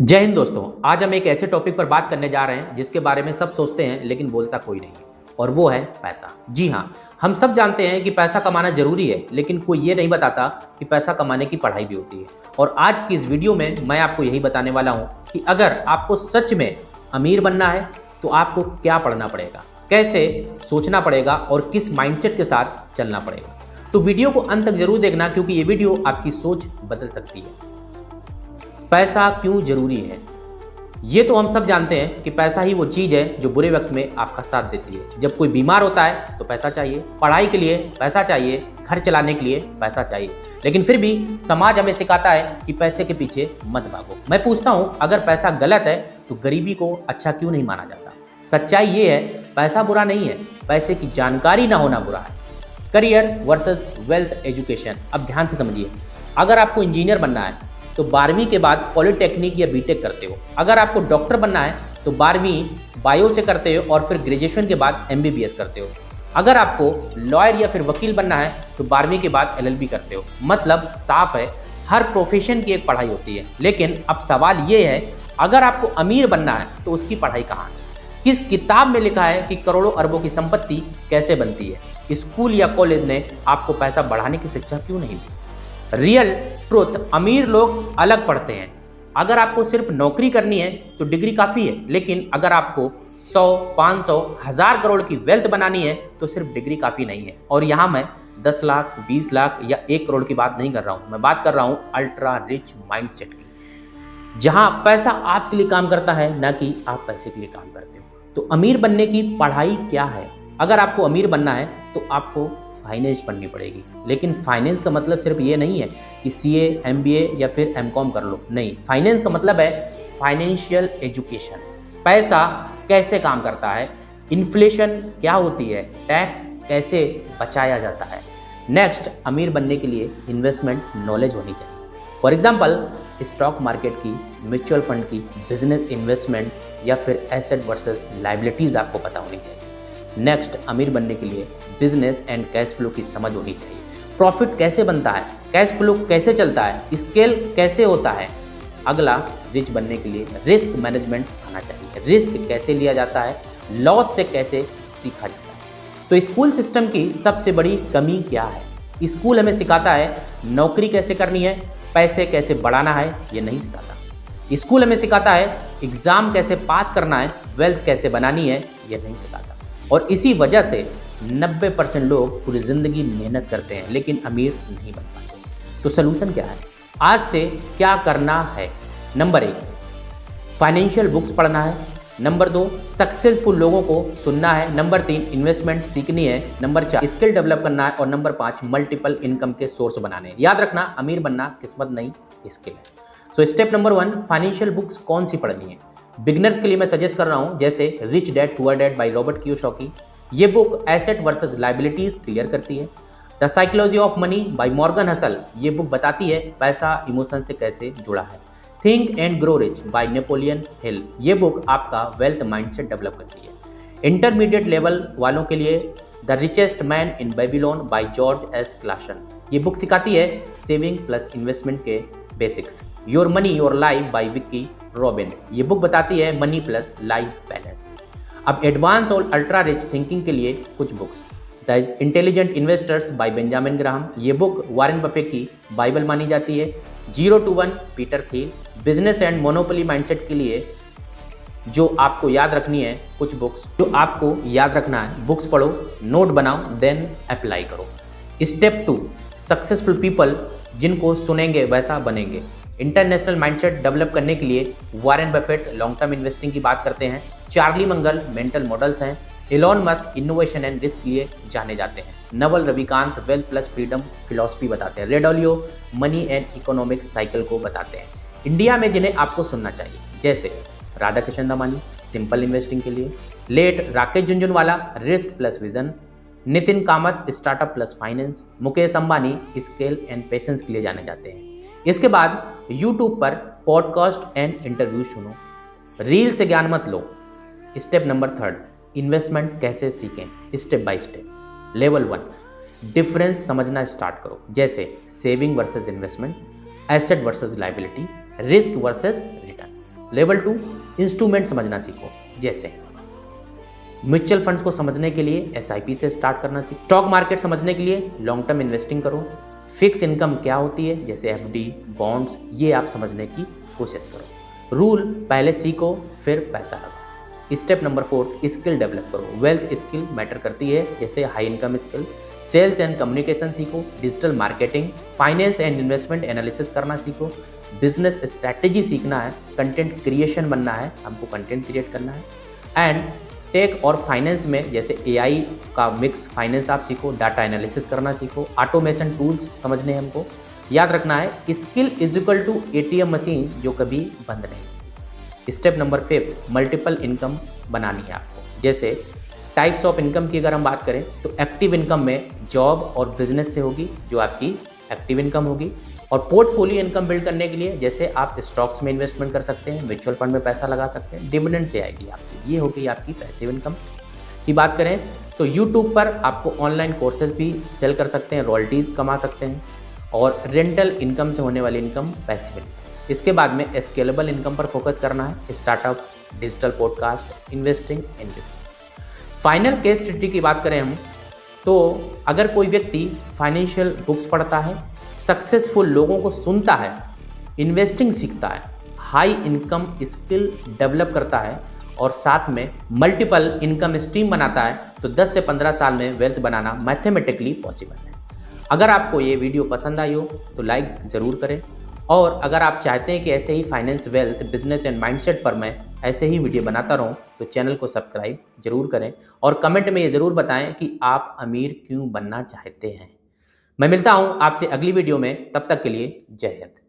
जय हिंद दोस्तों। आज हम एक ऐसे टॉपिक पर बात करने जा रहे हैं जिसके बारे में सब सोचते हैं लेकिन बोलता कोई नहीं है, और वो है पैसा। जी हाँ, हम सब जानते हैं कि पैसा कमाना जरूरी है, लेकिन कोई ये नहीं बताता कि पैसा कमाने की पढ़ाई भी होती है। और आज की इस वीडियो में मैं आपको यही बताने वाला हूँ कि अगर आपको सच में अमीर बनना है तो आपको क्या पढ़ना पड़ेगा, कैसे सोचना पड़ेगा और किस माइंडसेट के साथ चलना पड़ेगा। तो वीडियो को अंत तक जरूर देखना, क्योंकि ये वीडियो आपकी सोच बदल सकती है। पैसा क्यों जरूरी है? ये तो हम सब जानते हैं कि पैसा ही वो चीज़ है जो बुरे वक्त में आपका साथ देती है। जब कोई बीमार होता है तो पैसा चाहिए, पढ़ाई के लिए पैसा चाहिए, घर चलाने के लिए पैसा चाहिए, लेकिन फिर भी समाज हमें सिखाता है कि पैसे के पीछे मत भागो। मैं पूछता हूँ, अगर पैसा गलत है तो गरीबी को अच्छा क्यों नहीं माना जाता? सच्चाई ये है, पैसा बुरा नहीं है, पैसे की जानकारी ना होना बुरा है। Career versus wealth education. अब ध्यान से समझिए, अगर आपको इंजीनियर बनना है तो 12वीं के बाद पॉलिटेक्निक या बीटेक करते हो। अगर आपको डॉक्टर बनना है तो 12वीं बायो से करते हो और फिर ग्रेजुएशन के बाद एमबीबीएस करते हो। अगर आपको लॉयर या फिर वकील बनना है तो 12वीं के बाद एलएलबी करते हो। मतलब साफ है, हर प्रोफेशन की एक पढ़ाई होती है। लेकिन अब सवाल ये है, अगर आपको अमीर बनना है तो उसकी पढ़ाई कहाँ है? किस किताब में लिखा है कि करोड़ों अरबों की संपत्ति कैसे बनती है? स्कूल या कॉलेज ने आपको पैसा बढ़ाने की शिक्षा क्यों नहीं दी? रियल ट्रुथ, अमीर लोग अलग पढ़ते हैं। अगर आपको सिर्फ नौकरी करनी है तो डिग्री काफ़ी है, लेकिन अगर आपको 100, 500, 1000 करोड़ की वेल्थ बनानी है तो सिर्फ डिग्री काफ़ी नहीं है। और यहाँ मैं 10 लाख, 20 लाख या 1 करोड़ की बात नहीं कर रहा हूँ, मैं बात कर रहा हूँ अल्ट्रा रिच माइंडसेट की, जहाँ पैसा आपके लिए काम करता है, ना कि आप पैसे के लिए काम करते हो। तो अमीर बनने की पढ़ाई क्या है? अगर आपको अमीर बनना है तो आपको फाइनेंस पढ़नी पड़ेगी। लेकिन फाइनेंस का मतलब सिर्फ ये नहीं है कि सीए, एमबीए या फिर एमकॉम कर लो। नहीं, फाइनेंस का मतलब है फाइनेंशियल एजुकेशन। पैसा कैसे काम करता है, इन्फ्लेशन क्या होती है, टैक्स कैसे बचाया जाता है। नेक्स्ट, अमीर बनने के लिए इन्वेस्टमेंट नॉलेज होनी चाहिए। फॉर एग्जाम्पल, स्टॉक मार्केट की, म्यूचुअल फंड की, बिजनेस इन्वेस्टमेंट या फिर एसेट वर्सेस लायबिलिटीज़ आपको पता होनी चाहिए। नेक्स्ट, अमीर बनने के लिए बिजनेस एंड कैश फ्लो की समझ होनी चाहिए। प्रॉफिट कैसे बनता है, कैश फ्लो कैसे चलता है, स्केल कैसे होता है। अगला, रिच बनने के लिए रिस्क मैनेजमेंट आना चाहिए। रिस्क कैसे लिया जाता है, लॉस से कैसे सीखा जाता है। तो स्कूल सिस्टम की सबसे बड़ी कमी क्या है? स्कूल हमें सिखाता है नौकरी कैसे करनी है, पैसे कैसे बढ़ाना है, ये नहीं सिखाता। स्कूल हमें सिखाता है एग्जाम कैसे पास करना है, वेल्थ कैसे बनानी है, ये नहीं सिखाता। और इसी वजह से 90% लोग पूरी ज़िंदगी मेहनत करते हैं लेकिन अमीर नहीं बन पाते। तो सलूशन क्या है? आज से क्या करना है? नंबर 1, फाइनेंशियल बुक्स पढ़ना है। नंबर 2, सक्सेसफुल लोगों को सुनना है। नंबर 3, इन्वेस्टमेंट सीखनी है। नंबर 4, स्किल डेवलप करना है। और नंबर 5, मल्टीपल इनकम के सोर्स बनाने हैं। याद रखना, अमीर बनना किस्मत नहीं, स्किल है। So step number 1, financial books कौन सी पढ़नी है? बिगनर्स के लिए मैं सजेस्ट कर रहा हूँ, जैसे rich dad poor dad by Robert Kiyosaki. ये book asset versus liabilities clear करती है। The psychology of money by Morgan Housel, ये बुक बताती है पैसा इमोशन से कैसे जुड़ा है। Think and grow rich by Napoleon Hill, ये बुक आपका वेल्थ माइंडसेट डेवलप करती है। इंटरमीडिएट लेवल वालों के लिए the richest man in Babylon by George S Clason, ये बुक सिखाती है सेविंग प्लस इन्वेस्टमेंट के basics. Your money your life by Vicki Robin, ये बुक बताती है मनी प्लस लाइफ बैलेंस। अब एडवांस और अल्ट्रा रिच थिंकिंग के लिए कुछ books, the intelligent investors by Benjamin Graham, ये बुक वारेन बफेट की बाइबल मानी जाती है। 0 to 1 Peter Thiel, business and monopoly mindset के लिए जो आपको याद रखनी है, कुछ बुक्स जो आपको याद रखना है, बुक्स पढ़ो, नोट बनाओ, देन अप्लाई करो। स्टेप 2, सक्सेसफुल पीपल जिनको सुनेंगे वैसा बनेंगे। इंटरनेशनल माइंडसेट डेवलप करने के लिए Warren Buffett long term investing की बात करते हैं, चार्ली मंगल मेंटल मॉडल्स हैं, Elon Musk innovation and risk लिए जाने जाते हैं, Naval Ravikant wealth plus freedom philosophy बताते हैं, Ray Dalio money and economic cycle को बताते हैं। इंडिया में जिन्हें आपको सुनना चाहिए, जैसे राधा किशन दमानी सिंपल इन्वेस्टिंग के लिए, late Rakesh Jhunjhunwala risk plus vision, Nitin Kamath startup plus finance, Mukesh Ambani scale and patience के लिए जाने जाते हैं। इसके बाद यूट्यूब पर पॉडकास्ट एंड इंटरव्यू सुनो, रील से ज्ञान मत लो। स्टेप नंबर 3, इन्वेस्टमेंट कैसे सीखें, step by step. Level 1, difference समझना स्टार्ट करो, जैसे saving versus investment, asset versus liability, risk versus return. Level 2 instrument समझना सीखो, जैसे म्यूचुअल फंड्स को समझने के लिए एसआईपी से स्टार्ट करना सीखो, स्टॉक मार्केट समझने के लिए लॉन्ग टर्म इन्वेस्टिंग करो, फिक्स इनकम क्या होती है जैसे एफडी, बॉन्ड्स, ये आप समझने की कोशिश करो। रूल पहले सीखो फिर पैसा लगाओ। स्टेप नंबर 4 स्किल डेवलप करो, वेल्थ स्किल मैटर करती है जैसे high income skill, sales and communication सीखो, digital marketing, finance and investment analysis करना सीखो, बिजनेस स्ट्रैटेजी सीखना है, कंटेंट क्रिएशन बनना है, हमको कंटेंट क्रिएट करना है, एंड टेक और फाइनेंस में जैसे एआई का मिक्स फाइनेंस आप सीखो, डाटा एनालिसिस करना सीखो, ऑटोमेशन टूल्स समझने हमको। याद रखना है skill is equal to ATM machine जो कभी बंद नहीं। स्टेप नंबर 5 मल्टीपल इनकम बनानी है आपको, जैसे टाइप्स ऑफ इनकम की अगर हम बात करें तो एक्टिव इनकम में जॉब और बिजनेस से होगी जो आपकी एक्टिव इनकम होगी, और पोर्टफोलियो इनकम बिल्ड करने के लिए जैसे आप स्टॉक्स में इन्वेस्टमेंट कर सकते हैं, म्यूचुअल फंड में पैसा लगा सकते हैं, डिविडेंड से आएगी आपकी, ये होगी आपकी पैसिव इनकम की बात करें तो यूट्यूब पर आपको ऑनलाइन कोर्सेज भी सेल कर सकते हैं, रॉयल्टीज़ कमा सकते हैं, और रेंटल इनकम से होने वाली इनकम पैसिव इनकम। इसके बाद में स्केलेबल इनकम पर फोकस करना है, startup, digital podcast, investing in business. Final case study की बात करें हम तो अगर कोई व्यक्ति फाइनेंशियल बुक्स पढ़ता है, सक्सेसफुल लोगों को सुनता है, इन्वेस्टिंग सीखता है, हाई इनकम स्किल डेवलप करता है और साथ में मल्टीपल इनकम स्ट्रीम बनाता है तो 10 से 15 साल में वेल्थ बनाना मैथमेटिकली पॉसिबल है। अगर आपको ये वीडियो पसंद आई हो तो लाइक ज़रूर करें, और अगर आप चाहते हैं कि ऐसे ही finance, wealth, business and mindset पर मैं ऐसे ही वीडियो बनाता रहूं तो चैनल को सब्सक्राइब जरूर करें और कमेंट में ये ज़रूर बताएं कि आप अमीर क्यों बनना चाहते हैं। मैं मिलता हूं आपसे अगली वीडियो में, तब तक के लिए जय हिंद।